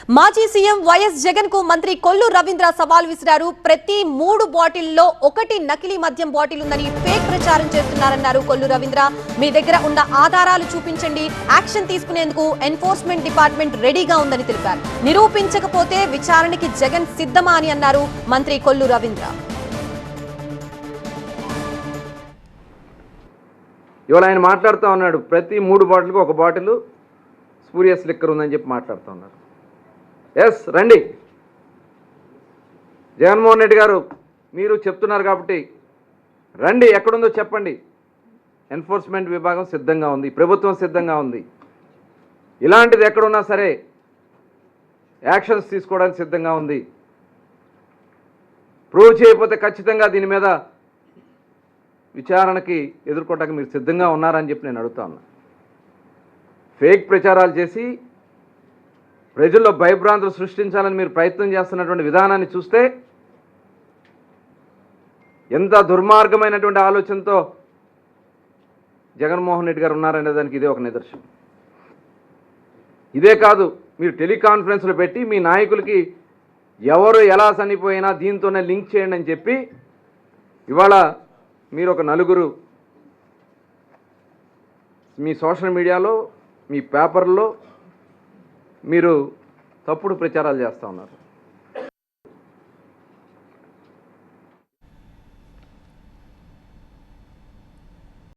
మాజీ CM YS Jagan కు మంత్రి కొల్లు రవీంద్ర సవాల్ విసిరారు. ప్రతి 3 బాటిల్లో ఒకటి నకిలీ మద్యం బాటిల్ ఉందని ఫేక్ ప్రచారం చేస్తున్నారన్నారు కొల్లు రవీంద్ర. మీ దగ్గర ఉన్న ఆధారాలు చూపించండి, యాక్షన్ తీసుకునేందుకు ఎన్ఫోర్స్మెంట్ డిపార్ట్మెంట్ రెడీగా ఉందని తెలిపారు. నిరూపించకపోతే విచారణకి జగన్ సిద్ధమా అని అన్నారు మంత్రి కొల్లు రవీంద్ర. ఇవాళ ఆయన మాట్లాడుతూ ఉన్నాడు, ప్రతి 3 బాటిల్కి ఒక బాటిల్ స్పూరియస్ లిక్కర్ ఉందని చెప్పి మాట్లాడుతూ ఉన్నారు. ఎస్, రండి జగన్మోహన్ రెడ్డి గారు, మీరు చెప్తున్నారు కాబట్టి రండి, ఎక్కడుందో చెప్పండి. ఎన్ఫోర్స్మెంట్ విభాగం సిద్ధంగా ఉంది, ప్రభుత్వం సిద్ధంగా ఉంది. ఇలాంటిది ఎక్కడున్నా సరే యాక్షన్స్ తీసుకోవడానికి సిద్ధంగా ఉంది. ప్రూవ్ చేయకపోతే ఖచ్చితంగా దీని మీద విచారణకి ఎదుర్కోవడానికి మీరు సిద్ధంగా ఉన్నారని చెప్పి నేను అడుగుతా ఉన్నా. ఫేక్ ప్రచారాలు చేసి ప్రజల్లో భయభ్రాంతులు సృష్టించాలని మీరు ప్రయత్నం చేస్తున్నటువంటి విధానాన్ని చూస్తే ఎంత దుర్మార్గమైనటువంటి ఆలోచనతో జగన్మోహన్ రెడ్డి గారు ఉన్నారనే దానికి ఇదే ఒక నిదర్శనం. ఇదే కాదు, మీరు టెలికాన్ఫరెన్స్లు పెట్టి మీ నాయకులకి ఎవరు ఎలా చనిపోయినా దీంతోనే లింక్ చేయండి అని చెప్పి ఇవాళ మీరు ఒక నలుగురు మీ సోషల్ మీడియాలో, మీ పేపర్లో మీరు తప్పుడు ప్రచారాలు చేస్తూ ఉన్నారు.